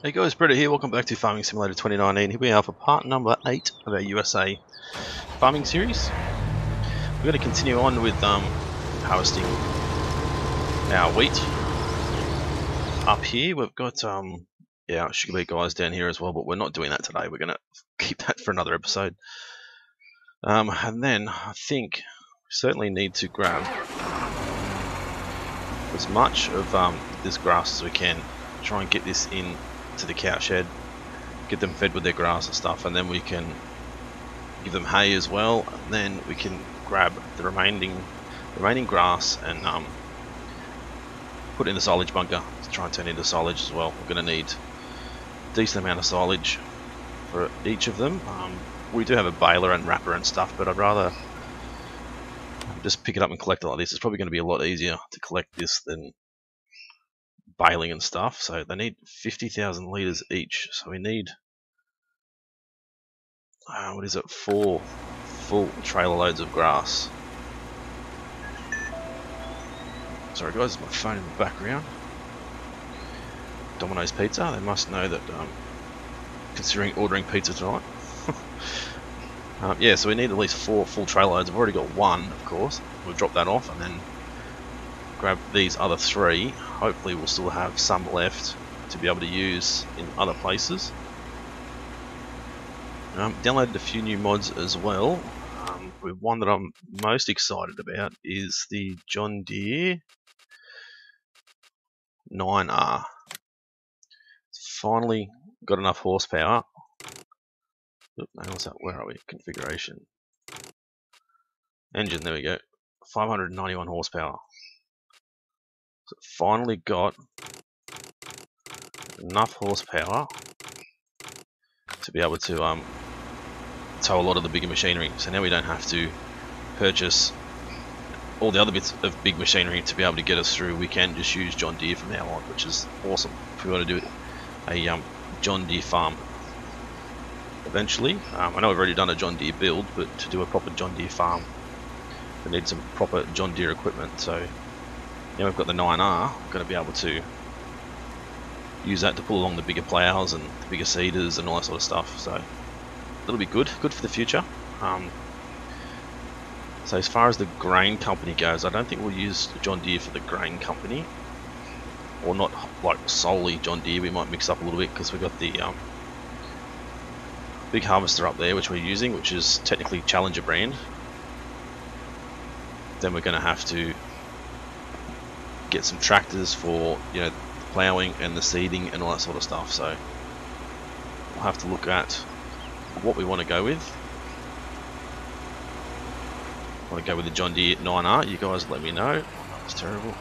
Hey guys, Britto here. Welcome back to Farming Simulator 2019. Here we are for part number 8 of our USA farming series. We're going to continue on with harvesting our wheat. Up here we've got our sugar beet guys down here as well, but we're not doing that today. We're going to keep that for another episode. And then I think we certainly need to grab as much of this grass as we can. Try and get this in to the cow shed, get them fed with their grass and stuff, and then we can give them hay as well, and then we can grab the remaining grass and put it in the silage bunker to try and turn it into silage as well. We're going to need a decent amount of silage for each of them. We do have a baler and wrapper and stuff, but I'd rather just pick it up and collect it like this. It's probably going to be a lot easier to collect this than baling and stuff. So they need 50,000 litres each, so we need what is it, 4 full trailer loads of grass. Sorry guys, my phone in the background. Domino's Pizza, they must know that considering ordering pizza tonight. Yeah, so we need at least 4 full trailer loads. I've already got 1, of course. We'll drop that off and then grab these other 3. Hopefully we'll still have some left to be able to use in other places. Downloaded a few new mods as well. One that I'm most excited about is the John Deere 9R. It's finally got enough horsepower. Where are we? Configuration. Engine, there we go. 591 horsepower. So it finally got enough horsepower to be able to tow a lot of the bigger machinery. So now we don't have to purchase all the other bits of big machinery to be able to get us through. We can just use John Deere from now on, which is awesome if we want to do a John Deere farm eventually. I know we've already done a John Deere build, but to do a proper John Deere farm we need some proper John Deere equipment. So now we've got the 9R, we're going to be able to use that to pull along the bigger plows and the bigger seeders and all that sort of stuff. So that'll be good for the future. So as far as the grain company goes, I don't think we'll use John Deere for the grain company, or not like solely John Deere. We might mix up a little bit because we've got the big harvester up there which we're using, which is technically Challenger brand. Then we're going to have to get some tractors for, you know, the ploughing and the seeding and all that sort of stuff. So we'll have to look at what we want to go with. Want to go with the John Deere 9R? You guys let me know. Oh, that was terrible.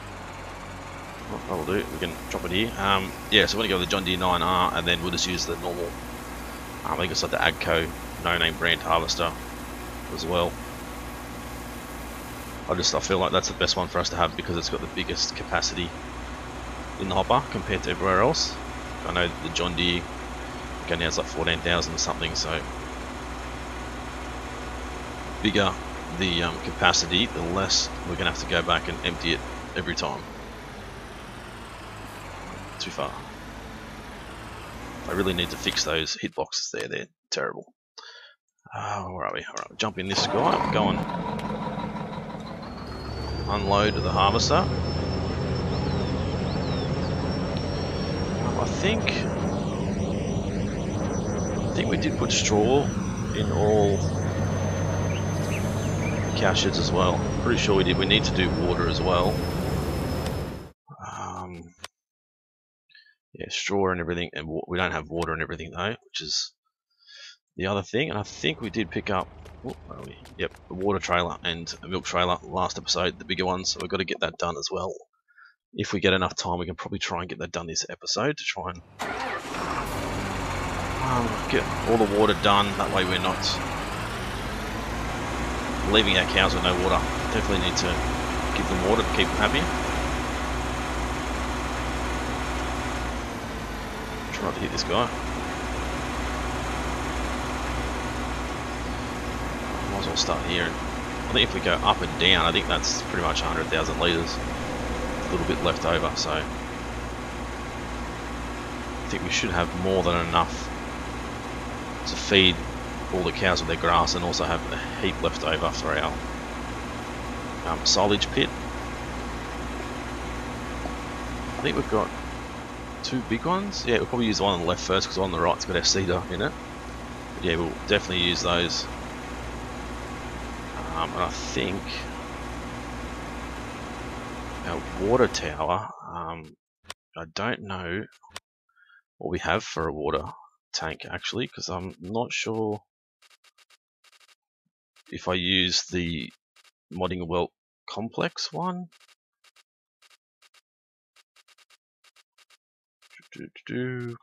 Oh, that'll do. We can drop it here. Yeah, so we're going to go with the John Deere 9R, and then we'll just use the normal. I think it's like the Agco no-name brand harvester as well. I feel like that's the best one for us to have because it's got the biggest capacity in the hopper compared to everywhere else. I know the John Deere going now it's like 14,000 or something, so bigger the capacity, the less we're going to have to go back and empty it every time. Too far. I really need to fix those hitboxes there, they're terrible. Where are we? Alright, jump in this guy, go and unload the harvester. I think we did put straw in all cow sheds as well. Pretty sure we did. We need to do water as well. Yeah, straw and everything, and we don't have water and everything though, which is the other thing. And I think we did pick up, where are we? Yep, the water trailer and a milk trailer last episode, the bigger ones. So we've got to get that done as well. If we get enough time, we can probably try and get that done this episode to try and get all the water done. That way we're not leaving our cows with no water. Definitely need to give them water to keep them happy. Try not to hit this guy. Might as well start here. I think if we go up and down, I think that's pretty much 100,000 litres. A little bit left over, so I think we should have more than enough to feed all the cows with their grass, and also have a heap left over for our silage pit. I think we've got 2 big ones. Yeah, we'll probably use the one on the left first, because the one on the right's got our cedar in it. But yeah, we'll definitely use those. And I think our water tower, I don't know what we have for a water tank actually, because I'm not sure if I use the modding welt complex one.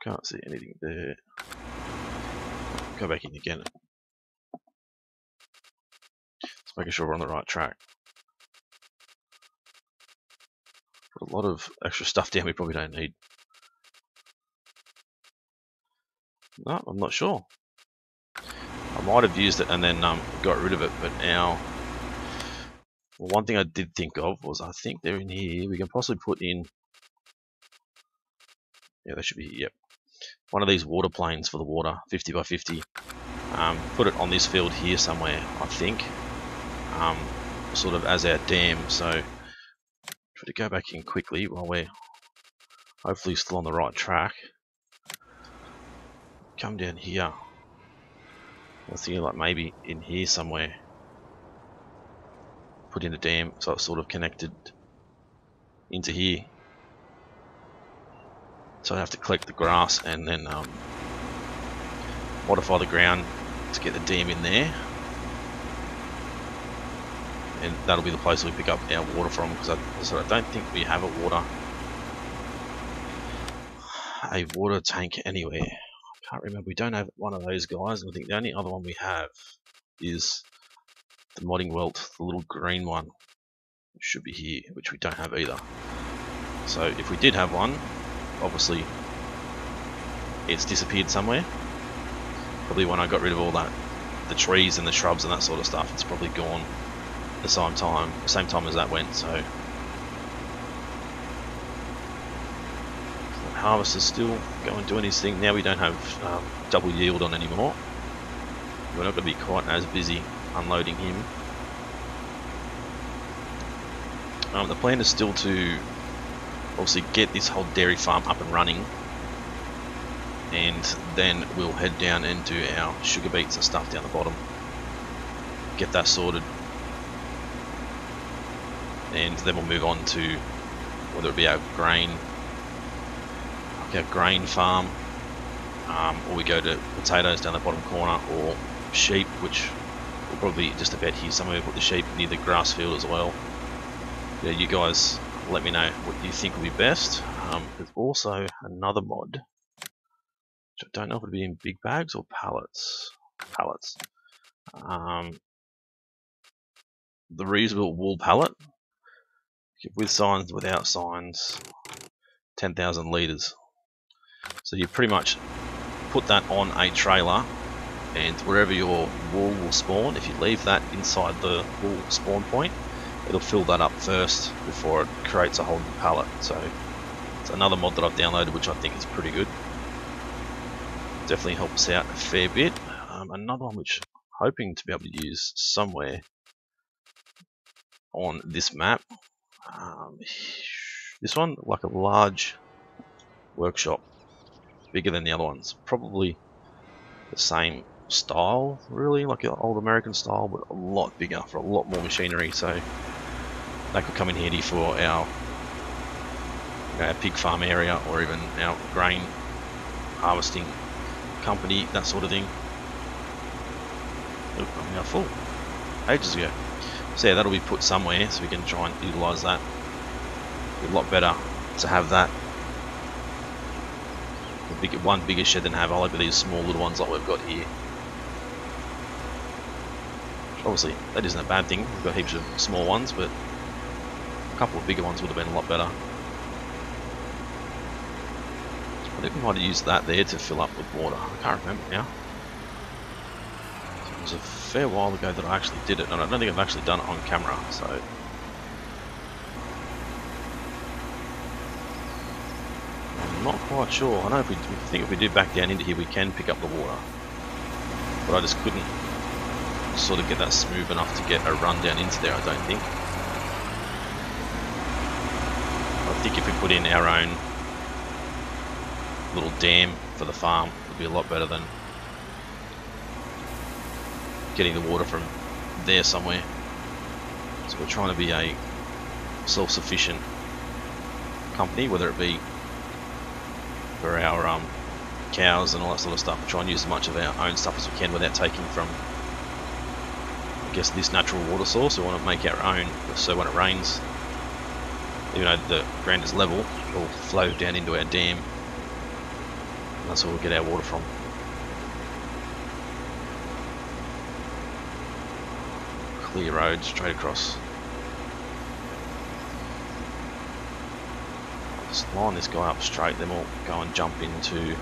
Can't see anything there. Go back in again. Just making sure we're on the right track. Got a lot of extra stuff down we probably don't need. No, I'm not sure. I might have used it and then got rid of it, but now, well, one thing I did think of was, I think they're in here. We can possibly put in, yeah, they should be here. Yep, one of these water planes for the water, 50 by 50. Put it on this field here somewhere, I think, sort of as our dam. So try to go back in quickly while we're hopefully still on the right track. Come down here. I was thinking like maybe in here somewhere, put in a dam so it's sort of connected into here. So I have to collect the grass and then modify the ground to get the dam in there. And that'll be the place we pick up our water from, because I don't think we have a water tank anywhere. I can't remember. We don't have one of those guys. I think the only other one we have is the modding welt, the little green one, which should be here, which we don't have either. So if we did have one, obviously it's disappeared somewhere. Probably when I got rid of all that, the trees and the shrubs and that sort of stuff, it's probably gone the same time as that went. So the harvester's still going doing his thing. Now we don't have double yield on anymore. We're not going to be quite as busy unloading him. The plan is still to obviously get this whole dairy farm up and running, and then we'll head down and do our sugar beets and stuff down the bottom, get that sorted, and then we'll move on to whether it be our grain farm, or we go to potatoes down the bottom corner, or sheep, which will probably be just about here somewhere. Put the sheep near the grass field as well. Yeah, you guys let me know what you think will be best. There's also another mod, which I don't know if it'll be in big bags or pallets. The reusable wool pallet, with signs, without signs, 10,000 litres. So you pretty much put that on a trailer, and wherever your wool will spawn, if you leave that inside the wool spawn point, it'll fill that up first before it creates a whole new pallet. So it's another mod that I've downloaded, which I think is pretty good. Definitely helps out a fair bit. Another one which I'm hoping to be able to use somewhere on this map. This one, like a large workshop, bigger than the other ones. Probably the same style, really, like an old American style, but a lot bigger for a lot more machinery. So that could come in handy for our pig farm area, or even our grain harvesting company, that sort of thing. Oop, I'm now full. Ages ago. So yeah, that'll be put somewhere, so we can try and utilise that. It'd be a lot better to have that. One bigger shed than have all of these small little ones like we've got here. Obviously, that isn't a bad thing. We've got heaps of small ones, but a couple of bigger ones would have been a lot better. I think we might have used that there to fill up with water. I can't remember now. It was a fair while ago that I actually did it, and I don't think I've actually done it on camera, so. I'm not quite sure. I know if we think if we do back down into here, we can pick up the water, but I just couldn't sort of get that smooth enough to get a run down into there. I don't think. I think if we put in our own little dam for the farm, it would be a lot better than getting the water from there somewhere. So we're trying to be a self-sufficient company, whether it be for our cows and all that sort of stuff. We try and use as much of our own stuff as we can without taking from, I guess, this natural water source. We want to make our own, so when it rains, even though the ground is level, it will flow down into our dam, and that's where we'll get our water from. Clear road straight across. I'll just line this guy up straight, then we'll go and jump into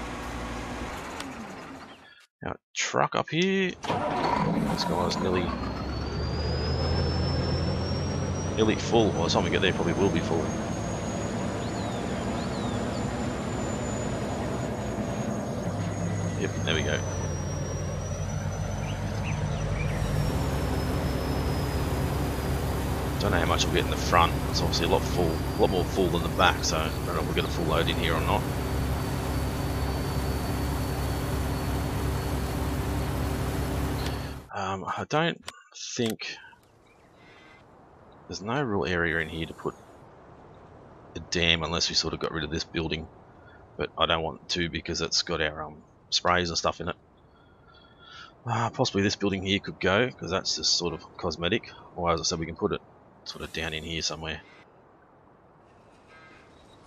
our truck up here. This guy's nearly full. By the time we get there, probably will be full. Yep, there we go. Don't know how much we'll get in the front. It's obviously a lot more full than the back, so I don't know if we'll get a full load in here or not. I don't think there's no real area in here to put a dam unless we sort of got rid of this building, but I don't want to because it's got our sprays and stuff in it. Possibly this building here could go because that's just sort of cosmetic, or as I said, we can put it sort of down in here somewhere.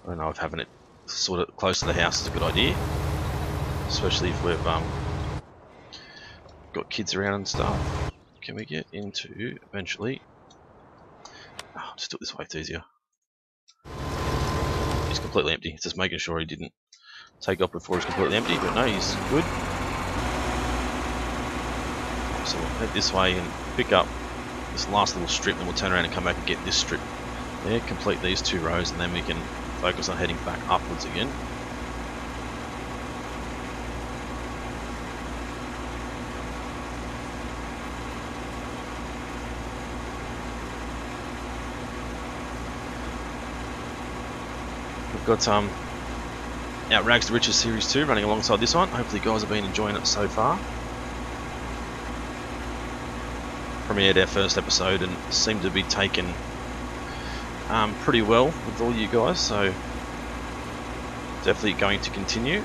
I don't know if having it sort of close to the house is a good idea, especially if we've got kids around and stuff. Can we get into eventually? Oh, just do it this way, it's easier. He's completely empty. It's just making sure he didn't take off before he's completely empty, but no, he's good. So we'll head this way and pick up this last little strip, and we'll turn around and come back and get this strip there, complete these 2 rows, and then we can focus on heading back upwards again. We've got our Rags to Riches Series 2 running alongside this one. Hopefully you guys have been enjoying it so far. Premiered our first episode and seemed to be taken pretty well with all you guys, so definitely going to continue.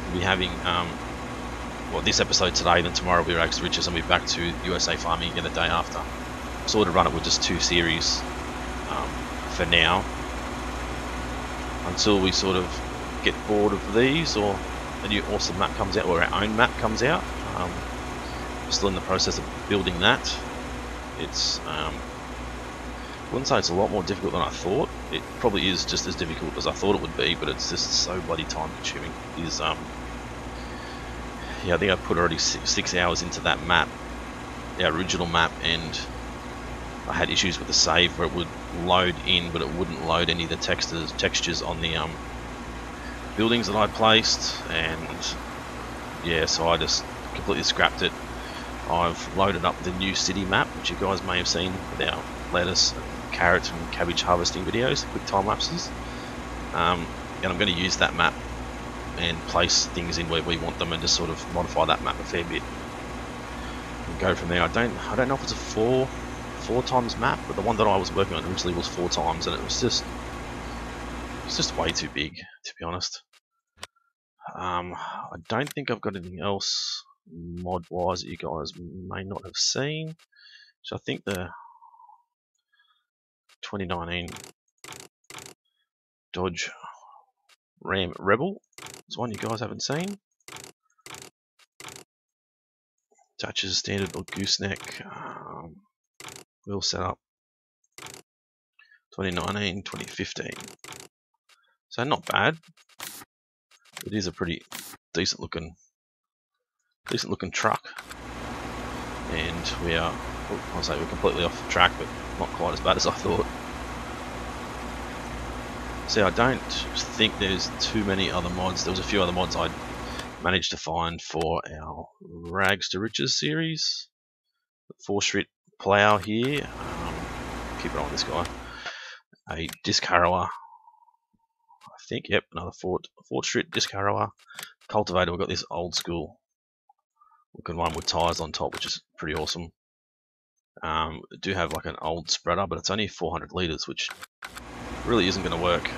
We'll be having well, this episode today, then tomorrow will be Rags to Riches, and we'll be back to USA farming again the day after. Sort of run it with just 2 series for now, until we sort of get bored of these, or a new awesome map comes out, or our own map comes out. We're still in the process of building that. It's I wouldn't say it's a lot more difficult than I thought. It probably is just as difficult as I thought it would be, but it's just so bloody time consuming. It is yeah, I think I put already 6 hours into that map, our original map, and I had issues with the save where it would load in, but it wouldn't load any of the textures on the buildings that I placed, and yeah, so I just completely scrapped it. I've loaded up the new city map, which you guys may have seen with our lettuce, and carrot and cabbage harvesting videos, quick time lapses, and I'm going to use that map and place things in where we want them, and just sort of modify that map a fair bit and go from there. I don't know if it's a four times map, but the one that I was working on originally was 4 times, and it's just way too big, to be honest. I don't think I've got anything else mod wise that you guys may not have seen. So I think the 2019 Dodge Ram Rebel is one you guys haven't seen. Attaches standard or gooseneck. Wheel setup 2019, 2015. So not bad. It is a pretty decent looking truck. And we are, I'll say we're completely off track, but not quite as bad as I thought. See, I don't think there's too many other mods. There was a few other mods I managed to find for our Rags to Riches series. The 4-Shrit plough here. Keep it on this guy. A disc harrower. I think, yep, another 4-Shrit disc harrower. Cultivator, we've got this old school looking one with tyres on top, which is pretty awesome. Do have like an old spreader, but it's only 400 litres, which really isn't going to work,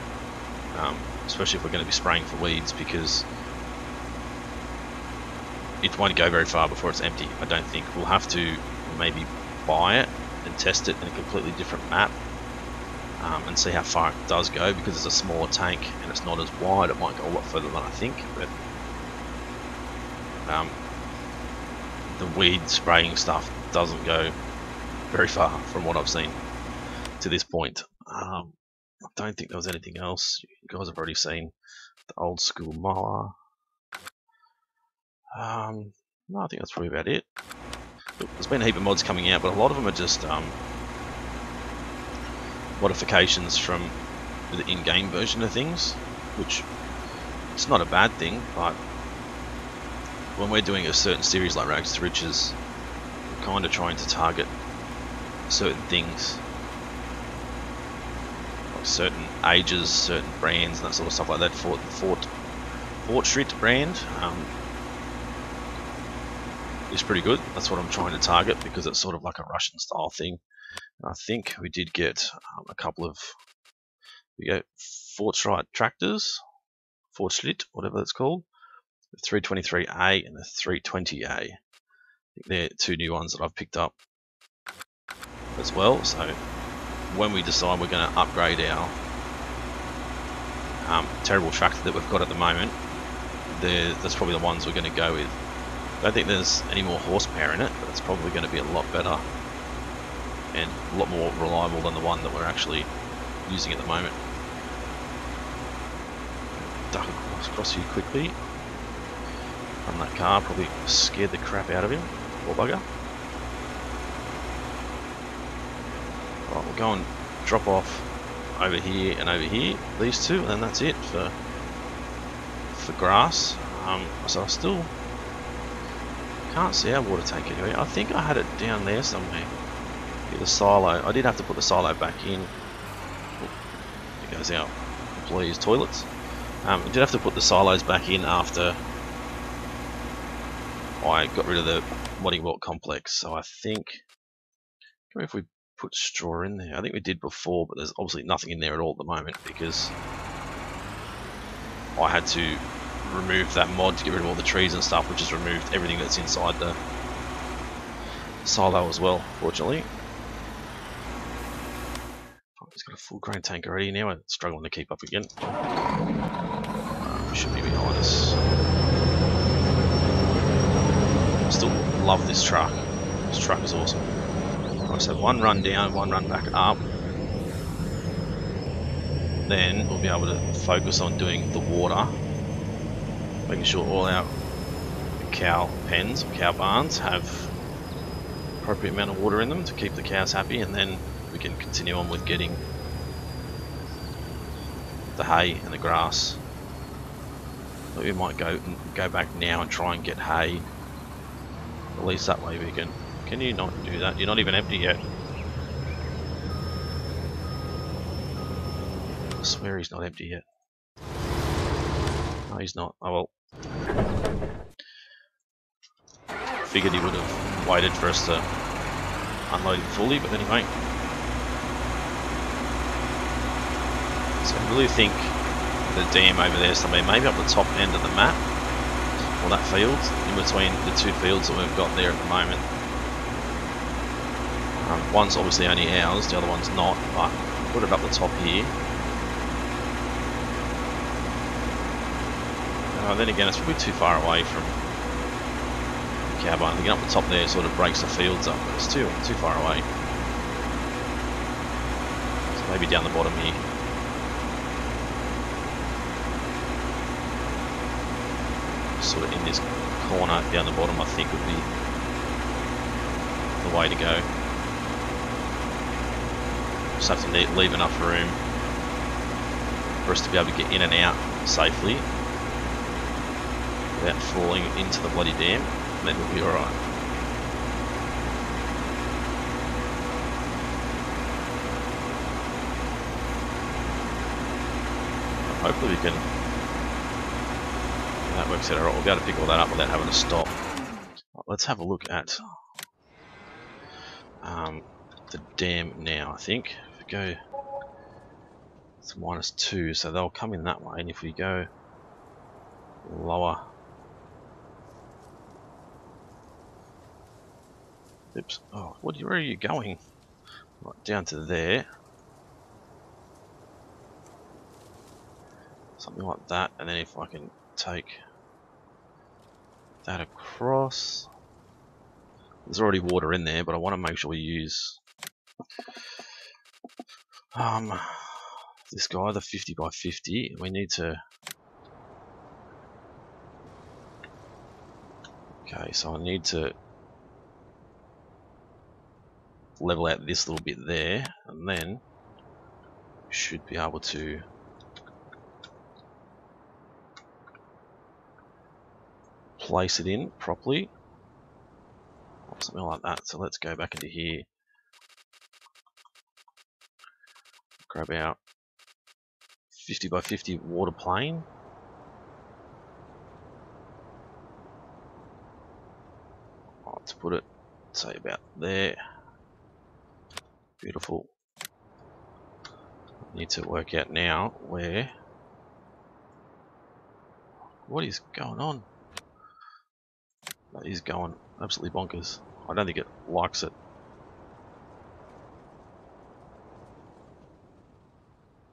especially if we're going to be spraying for weeds, because it won't go very far before it's empty. I don't think. We'll have to maybe buy it and test it in a completely different map, and see how far it does go, because it's a smaller tank and it's not as wide. It might go a lot further than I think, but the weed spraying stuff doesn't go very far from what I've seen to this point. I don't think there was anything else. You guys have already seen the old school mower. No, I think that's probably about it. Look, there's been a heap of mods coming out, but a lot of them are just modifications from the in-game version of things, which it's not a bad thing, but when we're doing a certain series like Rags to Riches, we're kind of trying to target certain things, like certain ages, certain brands, and that sort of stuff like that. For the 4-Shrit brand is pretty good. That's what I'm trying to target, because it's sort of like a Russian style thing. And I think we did get a couple of 4-Shrit tractors, 4-Shrit, whatever that's called, the 323A and the 320A. I think they're two new ones that I've picked up as well. So when we decide we're going to upgrade our terrible tractor that we've got at the moment, that's probably the ones we're going to go with. I don't think there's any more horsepower in it, but it's probably going to be a lot better and a lot more reliable than the one that we're actually using at the moment. Duck across here quickly. On that car, probably scared the crap out of him. Poor bugger. Right, we'll go and drop off over here and over here, these two, and then that's it for grass. So I still can't see our water tank anyway. I think I had it down there somewhere. The silo. I did have to put the silo back in. There goes our employees' toilets. I did have to put the silos back in after I got rid of the modding vault complex. So I think, if we put straw in there, I think we did before, but there's obviously nothing in there at all at the moment, because I had to remove that mod to get rid of all the trees and stuff, which has removed everything that's inside the silo as well, fortunately. He's got a full grain tank already now. I'm struggling to keep up again. Should be behind us. Still love this truck. This truck is awesome. Right, so one run down, one run back up. Then we'll be able to focus on doing the water, making sure all our cow pens, cow barns, have appropriate amount of water in them to keep the cows happy, and then we can continue on with getting the hay and the grass. But we might go back now and try and get hay. At least that way we can. Can you not do that? You're not even empty yet. I swear he's not empty yet. No, he's not. Oh well. Figured he would have waited for us to unload it fully, but anyway. So I really think the DM over there somewhere, maybe up the top end of the map, or that field, in between the two fields that we've got there at the moment. One's obviously only ours, the other one's not, but put it up the top here. Then again, it's probably too far away from the cow barn. Getting up the top there sort of breaks the fields up, but it's too far away. So maybe down the bottom here. Sort of in this corner down the bottom, I think would be the way to go. Just have to leave enough room for us to be able to get in and out safely without falling into the bloody dam, then we'll be alright. Hopefully we can, that works out alright, we'll be able to pick all that up without having to stop. Let's have a look at the dam now. I think if we go to -2, so they'll come in that way, and if we go lower, oops, oh, where are you going? Right, down to there, something like that, and then if I can take that across, there's already water in there, but I want to make sure we use this guy, the 50 by 50. We need to, okay, so I need to level out this little bit there, and then we should be able to place it in properly, or something like that. So let's go back into here, grab our 50 by 50 water plane. Let's put it, say, about there. Beautiful. I need to work out now where, what is going on? That is going absolutely bonkers. I don't think it likes it,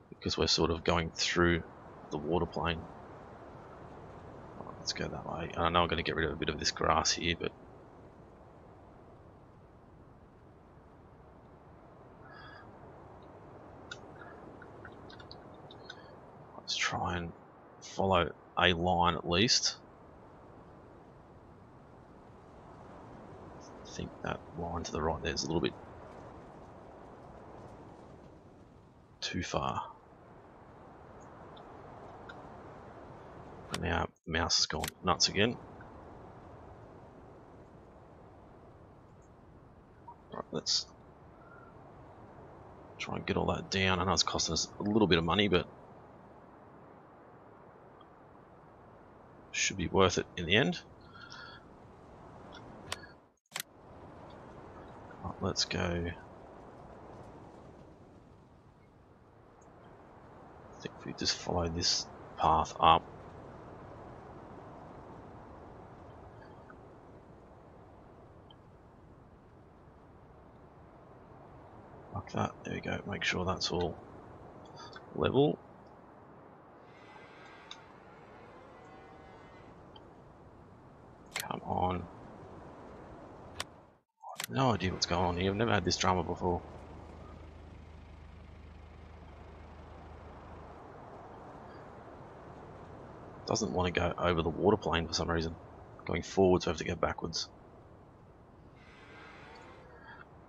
because we're sort of going through the water plane. Let's go that way. I know I'm going to get rid of a bit of this grass here, but let's try and follow a line at least. I think that line to the right there is a little bit too far. And now mouse has gone nuts again. Right, let's try and get all that down. I know it's costing us a little bit of money, but should be worth it in the end. Right, let's go. I think if we just follow this path up, like that, there we go. Make sure that's all level. Come on. No idea what's going on here. I've never had this drama before. Doesn't want to go over the water plane for some reason. Going forwards, we have to go backwards.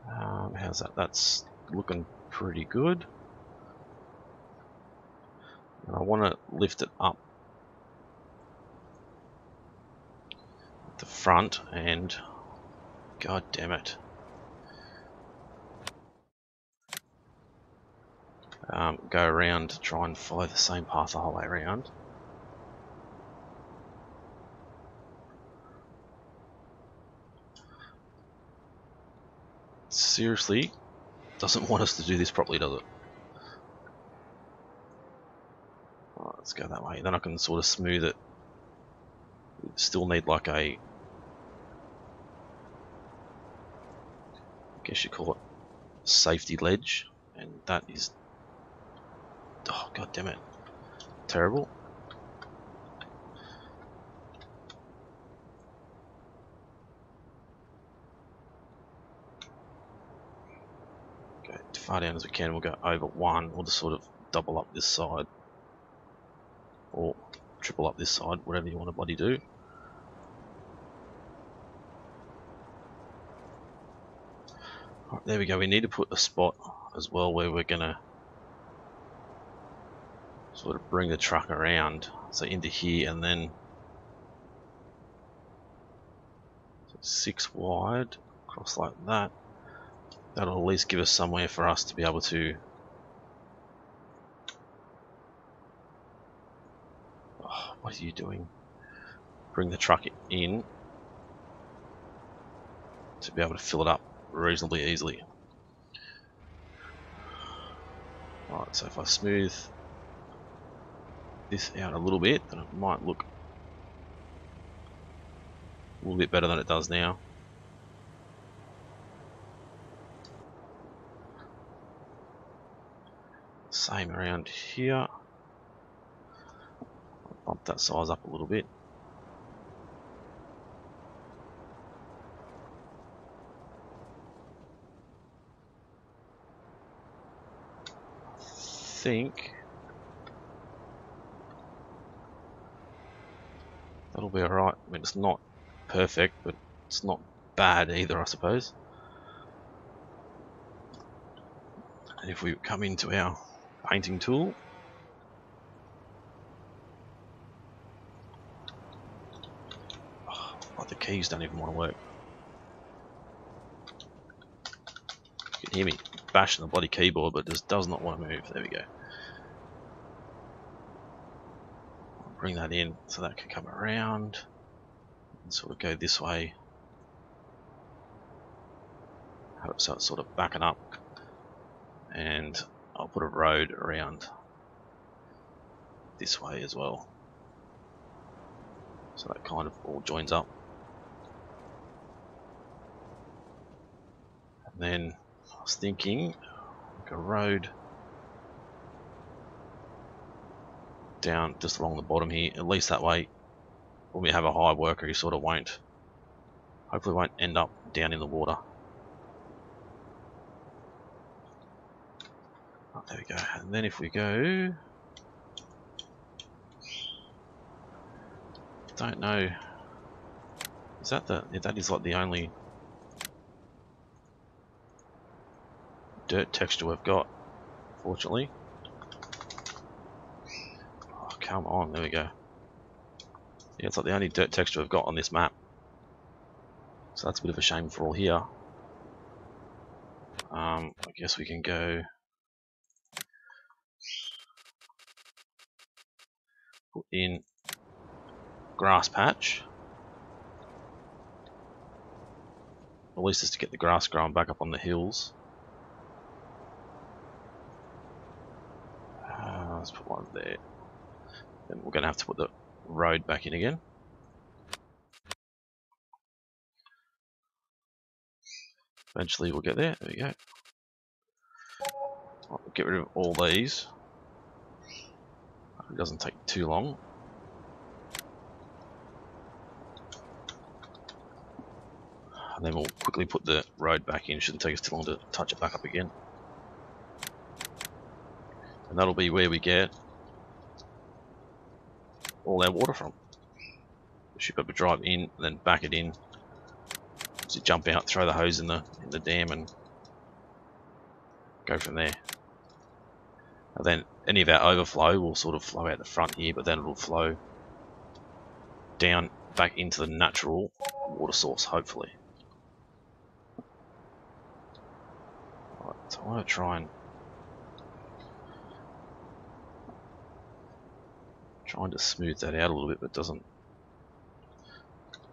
How's that? That's looking pretty good. And I want to lift it up at the front, and god damn it. Go around to try and follow the same path the whole way around. Seriously, doesn't want us to do this properly, does it? Right, let's go that way. Then I can sort of smooth it. We still need like a, I guess you call it, safety ledge, and that is, oh god damn it, terrible. Go as far down as we can. We'll go over one. We'll just sort of double up this side, or triple up this side, whatever you want to bloody do. Right, there we go. We need to put a spot as well where we're gonna sort of bring the truck around, so into here, and then 6 wide across like that. That'll at least give us somewhere for us to be able to what are you doing? Bring the truck in to be able to fill it up reasonably easily. Alright, so if I smooth this out a little bit, then it might look a little bit better than it does now. Same around here. I'll bump that size up a little bit. I think that'll be alright. I mean, it's not perfect, but it's not bad either, I suppose. And if we come into our painting tool, the keys don't even want to work. You can hear me bashing the bloody keyboard, but it just does not want to move. There we go. I'll bring that in so that can come around and sort of go this way. Have it so it's sort of backing up, and I'll put a road around this way as well, so that kind of all joins up. And then I was thinking like a road down just along the bottom here, at least that way when we have a high worker he sort of won't, hopefully won't end up down in the water. Oh, there we go. And then if we go, don't know, is that the, yeah, that is like the only dirt texture we've got, fortunately. Oh, come on, there we go. Yeah, it's like the only dirt texture we've got on this map, so that's a bit of a shame for all here. I guess we can go put in grass patch, at least just to get the grass growing back up on the hills. Let's put one there. Then we're going to have to put the road back in again. Eventually we'll get there. There we go. I'll get rid of all these. It doesn't take too long. And then we'll quickly put the road back in. Shouldn't take us too long to touch it back up again. And that'll be where we get all our water from. We should be able to drive in and then back it in. So jump out, throw the hose in the dam and go from there. And then any of our overflow will sort of flow out the front here, but then it'll flow down back into the natural water source, hopefully. Right, so I want to try and trying to smooth that out a little bit, but it doesn't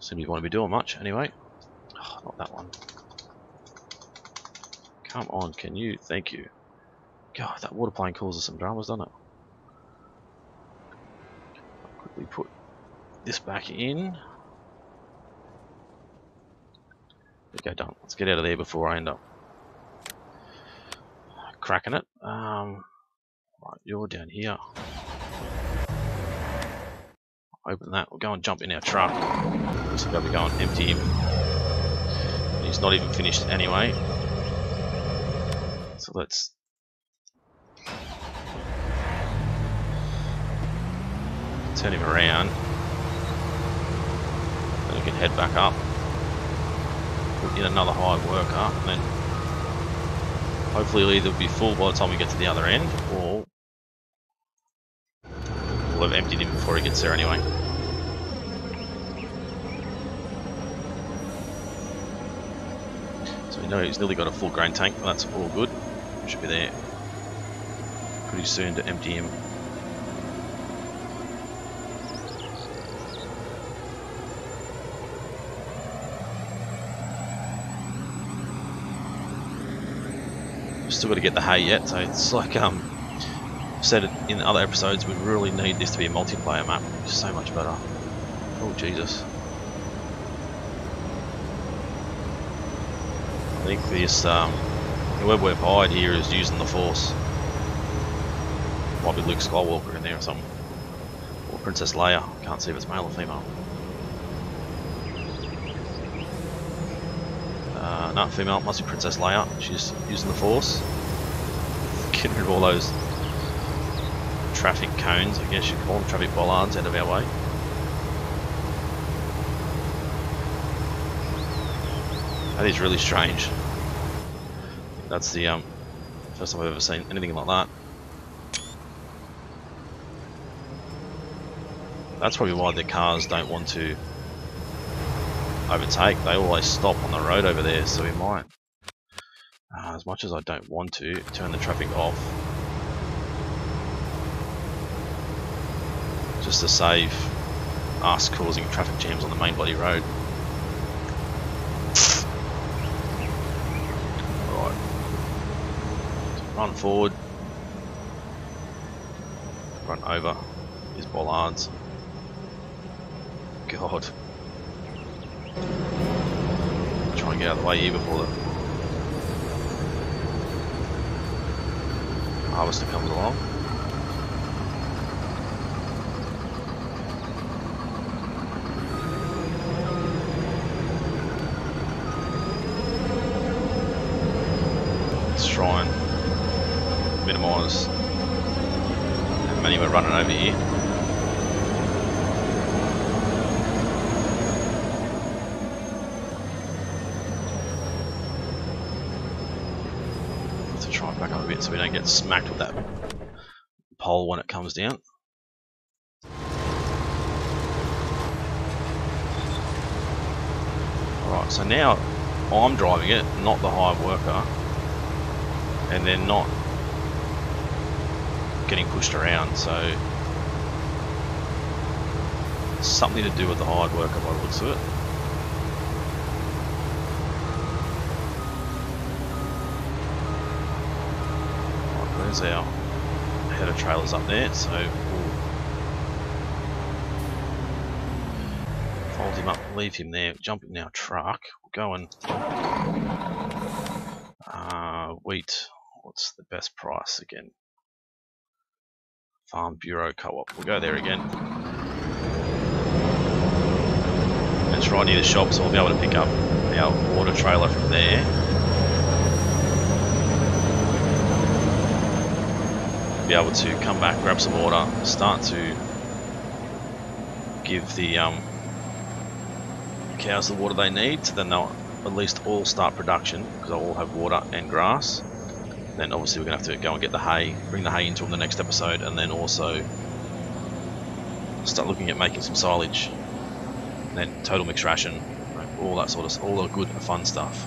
seem to want to be doing much anyway. Oh, not that one. Come on, can you? Thank you. God, that water plane causes some dramas, doesn't it? I'll quickly put this back in. There we go, done. Let's get out of there before I end up cracking it. Right, you're down here. Open that. We'll go and jump in our truck. So we'll go and empty him. He's not even finished anyway. So let's turn him around. Then we can head back up. Put in another high worker, and then hopefully it'll either be full by the time we get to the other end, or We'll have emptied him before he gets there anyway. So we know he's nearly got a full grain tank, but that's all good. Should be there pretty soon to empty him. Still got to get the hay yet, so it's like I've said it in other episodes, we really need this to be a multiplayer map. It's so much better. Oh Jesus. I think this whoever we've hired here is using the Force. Might be Luke Skywalker in there or something. Or Princess Leia. Can't see if it's male or female. No, female. Must be Princess Leia. She's using the Force. Getting rid of all those traffic cones, I guess you call them, traffic bollards out of our way. That is really strange. That's the first time I've ever seen anything like that. That's probably why the cars don't want to overtake. They always stop on the road over there, so we might, as much as I don't want to, turn the traffic off just to save us causing traffic jams on the main bloody road. Right, run forward, run over these bollards. God. Try and get out of the way here before the harvester comes along. Let's try and minimise how many we're running over here. Try and back up a bit so we don't get smacked with that pole when it comes down. Alright, so now I'm driving it, not the hired worker, and they're not getting pushed around, so something to do with the hired worker by the looks of it. There's our header trailers up there, so we'll fold him up, leave him there, jump in our truck, we'll go and wheat, what's the best price again? Farm Bureau Co-op, we'll go there again. It's right near the shop, so we'll be able to pick up our water trailer from there. Be able to come back, grab some water, start to give the cows the water they need, so then they'll at least all start production because they'll all have water and grass. Then obviously we're going to have to go and get the hay, bring the hay into them the next episode, and then also start looking at making some silage, and then total mixed ration, all that sort of, all the good fun stuff.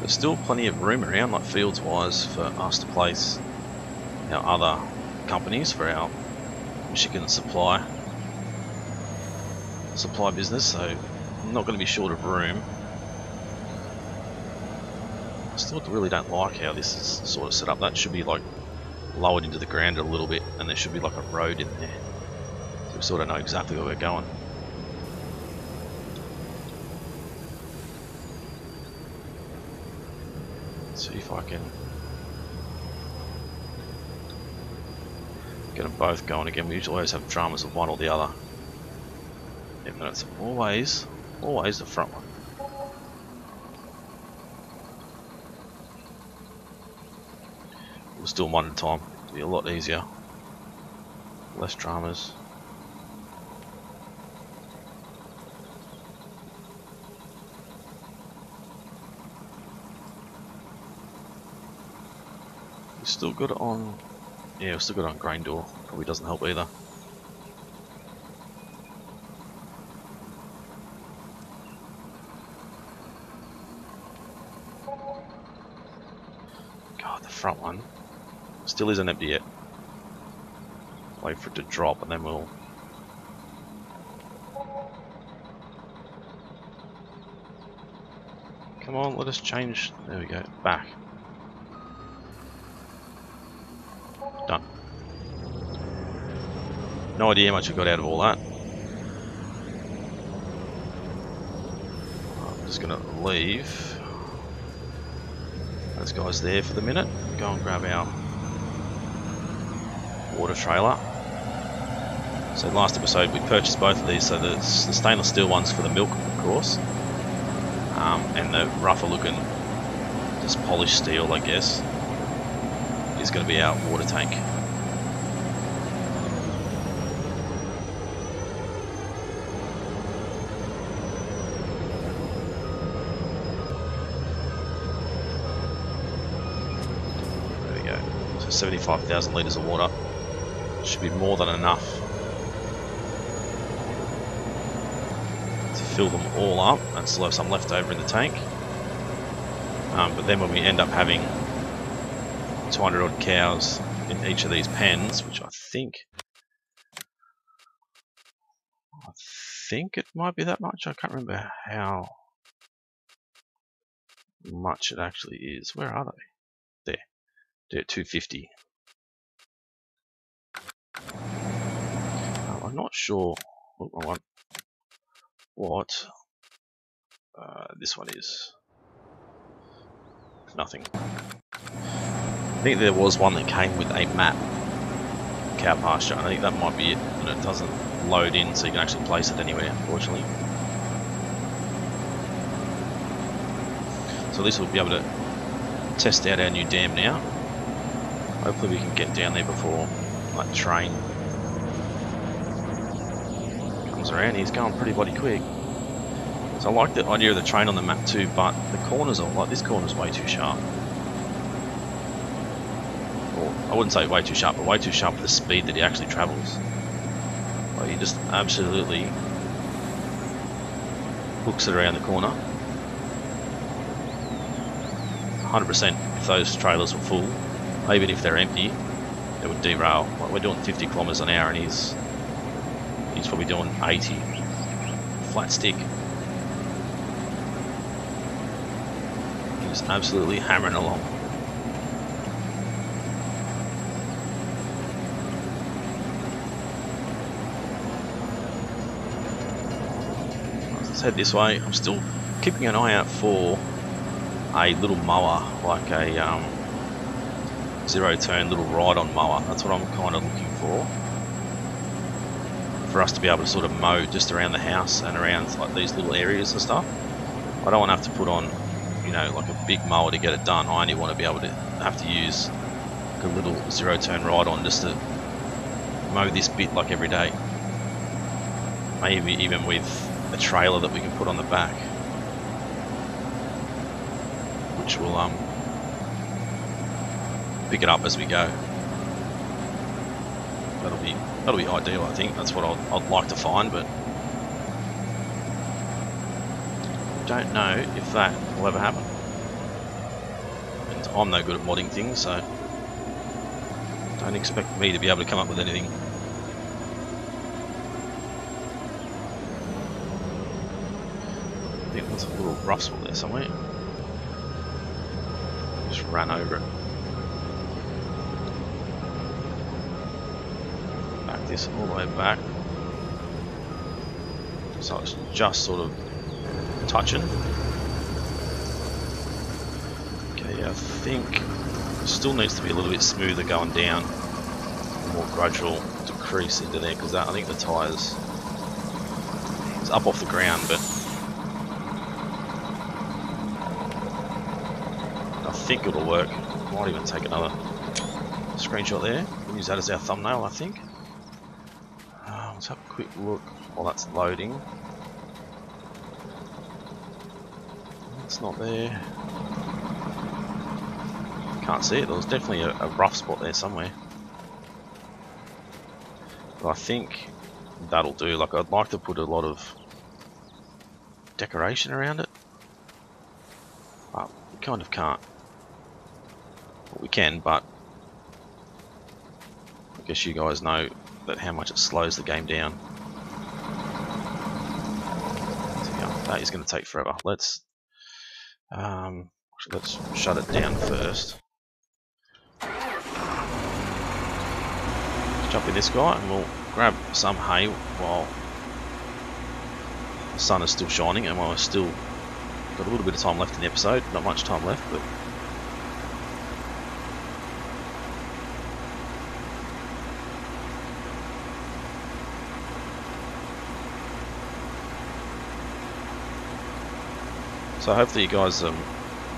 There's still plenty of room around, like fields wise, for us to place our other companies for our Michigan supply business, so I'm not going to be short of room. I still really don't like how this is sort of set up. That should be like lowered into the ground a little bit, and there should be like a road in there, so we sort of know exactly where we're going. See if I can get them both going again. We usually always have dramas of one or the other. Yeah, but it's always the front one. We'll still one at a time. It'll be a lot easier. Less dramas. We still got it on. Yeah, we still got it on grain door. Probably doesn't help either. God, the front one still isn't empty yet. Wait for it to drop and then we'll. Come on, let us change. There we go. Back. Done. No idea how much we got out of all that. I'm just going to leave those guys there for the minute. Go and grab our water trailer. So last episode we purchased both of these. So the stainless steel ones for the milk, of course, and the rougher looking, just polished steel, I guess, is going to be our water tank. There we go. So 75,000 litres of water should be more than enough to fill them all up, and still have some left over in the tank. But then when we end up having 200 odd cows in each of these pens, which I think it might be that much. I can't remember how much it actually is. Where are they? There. They're at 250. I'm not sure what this one is. Nothing. I think there was one that came with a map cow pasture. I think that might be it, and it doesn't load in, so you can actually place it anywhere, unfortunately. So at least we'll be able to test out our new dam now. Hopefully we can get down there before that train comes around. He's going pretty bloody quick. So I like the idea of the train on the map too, but the corners are like, this corner's way too sharp. Or I wouldn't say way too sharp, but way too sharp for the speed that he actually travels. Like, he just absolutely hooks it around the corner. 100% if those trailers were full, even if they're empty, it would derail. Like, we're doing 50 kilometers an hour and he's probably doing 80. Flat stick. He's absolutely hammering along. Let's head this way. I'm still keeping an eye out for a little mower, like a zero turn little ride-on mower. That's what I'm kind of looking for us to be able to sort of mow just around the house and around like these little areas and stuff. I don't want to have to put on, you know, like a big mower to get it done. I only want to be able to have to use like a little zero turn ride-on just to mow this bit like every day. Maybe even with a trailer that we can put on the back, which will pick it up as we go. That'll be ideal, I think. That's what I'd like to find, but I don't know if that will ever happen. And I'm no good at modding things, so don't expect me to be able to come up with anything. I think there's a little rough spot there somewhere. Just ran over it. Back this all the way back. So it's just sort of touching. Okay, I think it still needs to be a little bit smoother going down. A more gradual decrease into there, because I think the tyres is up off the ground, but I think it'll work. Might even take another screenshot there. We'll use that as our thumbnail, I think. Let's have a quick look while that's loading. It's not there. Can't see it. There was definitely a rough spot there somewhere. But I think that'll do. Like, I'd like to put a lot of decoration around it. But we kind of can't. Well, we can, but I guess you guys know that how much it slows the game down. So, yeah, that is going to take forever. Let's shut it down first. Let's jump in this guy and we'll grab some hay while the sun is still shining and while we're still got a little bit of time left in the episode. Not much time left, but so hopefully you guys have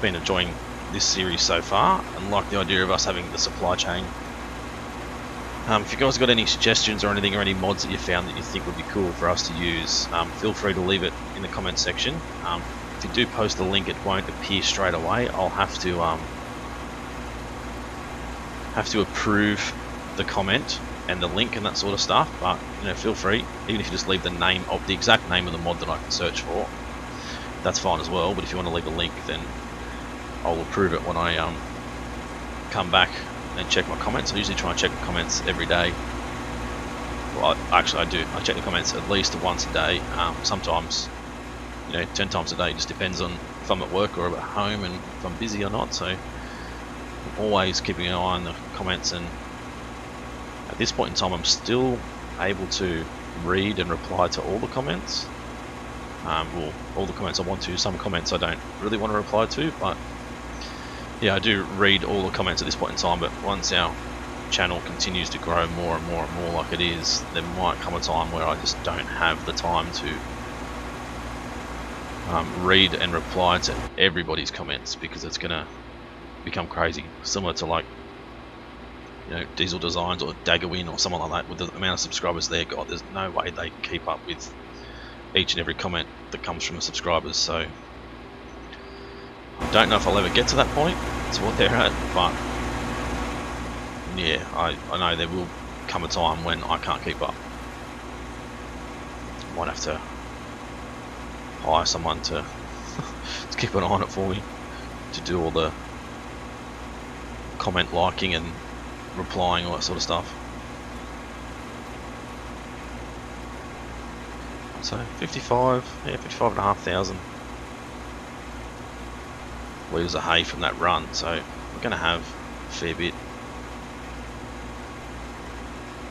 been enjoying this series so far and like the idea of us having the supply chain. If you guys got any suggestions or anything or any mods that you found that you think would be cool for us to use, feel free to leave it in the comment section. If you do post a link, it won't appear straight away. I'll have to approve the comment and the link and that sort of stuff. But you know, feel free, even if you just leave the name of the exact name of the mod that I can search for, that's fine as well. But if you want to leave a link, then I'll approve it when I come back and check my comments. I usually try and check the comments every day. Well, I do. I check the comments at least once a day. Sometimes, you know, 10 times a day. It just depends on if I'm at work or at home and if I'm busy or not. So I'm always keeping an eye on the comments, and at this point in time I'm still able to read and reply to all the comments. Well, all the comments I want to. Some comments I don't really want to reply to, but yeah, I do read all the comments at this point in time. But once our channel continues to grow more and more and more like it is, there might come a time where I just don't have the time to read and reply to everybody's comments, because it's gonna become crazy, similar to, like, you know, Diesel Designs or Daggerwin or someone like that. With the amount of subscribers there, God, there's no way they can keep up with each and every comment that comes from the subscribers. So I don't know if I'll ever get to that point, to what they're at, but yeah, I know there will come a time when I can't keep up. Might have to hire someone to keep an eye on it for me, to do all the comment liking and replying, all that sort of stuff. So 55,500 litres of hay from that run, so we're going to have a fair bit.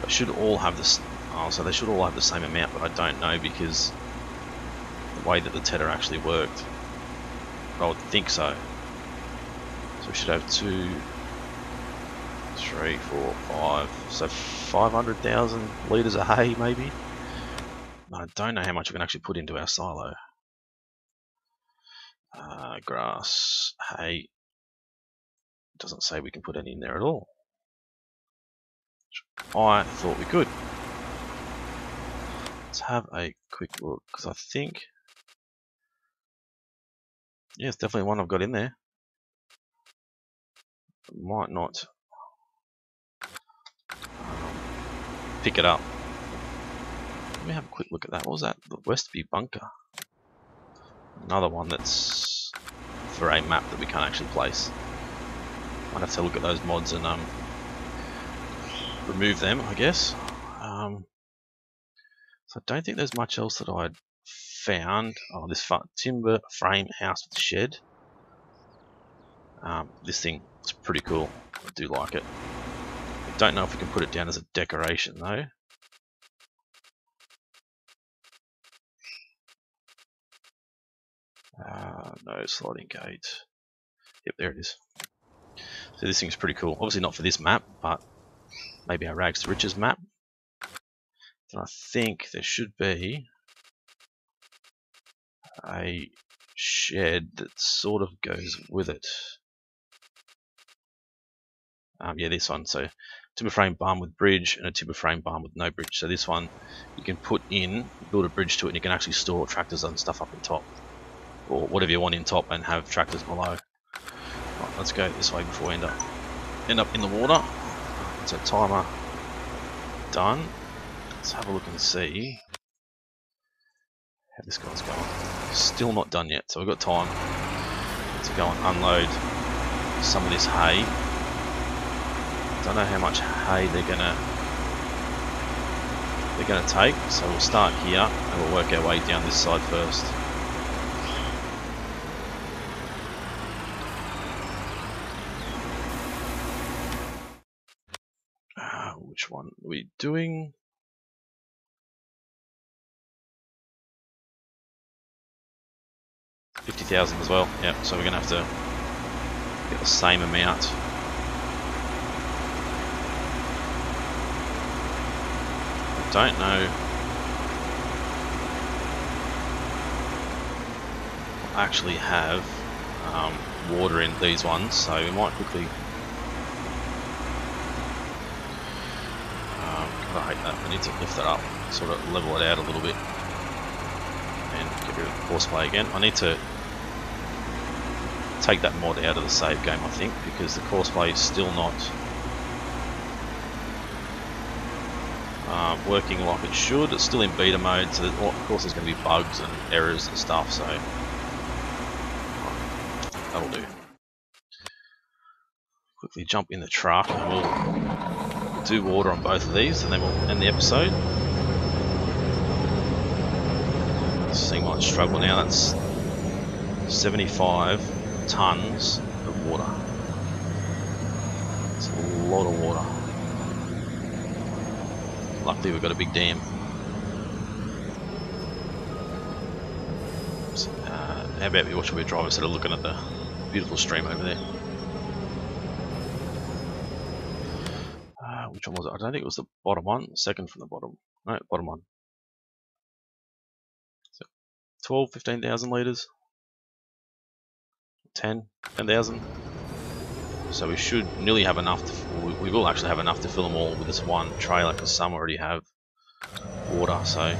They should all have this. Oh, so they should all have the same amount, but I don't know, because the way that the tether actually worked. I would think so. So we should have 2, 3, 4, 5. So 500,000 litres of hay, maybe. I don't know how much we can actually put into our silo. Grass, hay. It doesn't say we can put any in there at all. I thought we could. Let's have a quick look, because I think, yeah, it's definitely one I've got in there. Might not pick it up. Let me have a quick look at that. What was that? The Westby Bunker. Another one that's for a map that we can't actually place. Might have to look at those mods and remove them, I guess. So I don't think there's much else that I'd found. Oh, this timber frame house with shed. This thing is pretty cool. I do like it. I don't know if we can put it down as a decoration though. No sliding gate. Yep, there it is. So this thing's pretty cool. Obviously not for this map, but maybe our Rags to Riches map. And I think there should be a shed that sort of goes with it. Yeah, this one. So timber frame barn with bridge and a timber frame barn with no bridge. So this one you can put in, build a bridge to it, and you can actually store tractors and stuff up in top, or whatever you want in top, and have tractors below. let's go this way before we end up in the water. So timer done. Let's have a look and see how this guy's going. Still not done yet, so we've got time to go and unload some of this hay. Don't know how much hay they're gonna take, so we'll start here and we'll work our way down this side first. Which one are we doing? $50,000 as well. Yeah, so we're gonna have to get the same amount. I don't know. I actually have water in these ones, so we might quickly. I hate that. We need to lift that up, sort of level it out a little bit, and get rid of the horseplay again. I need to take that mod out of the save game, I think, because the horseplay is still not working like it should. It's still in beta mode, so of course there's going to be bugs and errors and stuff, so that'll do. Quickly jump in the truck and we'll do water on both of these, and then we'll end the episode. This thing might struggle now. That's 75 tons of water. It's a lot of water. Luckily we've got a big dam. So, how about we watch where we drive instead of looking at the beautiful stream over there. Which one was it? I don't think it was the bottom one. Second from the bottom. No, bottom one. So 12, 15,000 litres. 10,000. So we should nearly have enough to, we will actually have enough to fill them all with this one trailer, because some already have water, so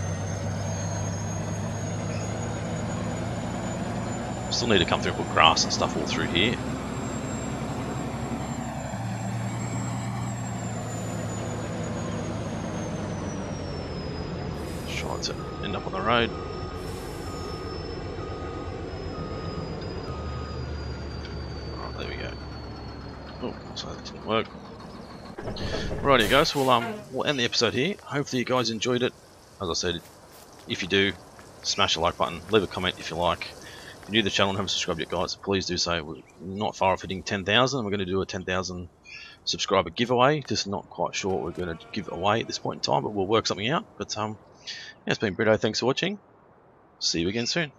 still need to come through and put grass and stuff all through here. Try to end up on the road. Alright, there we go. Oh, so that didn't work. Righty guys, so we'll end the episode here. Hopefully you guys enjoyed it. As I said, if you do, smash the like button, leave a comment if you like. If you're new to the channel and haven't subscribed yet, guys, please do so. We're not far off hitting 10,000. We're going to do a 10,000 subscriber giveaway. Just not quite sure what we're going to give away at this point in time, but we'll work something out. But yeah, it's been Britto. Thanks for watching. See you again soon.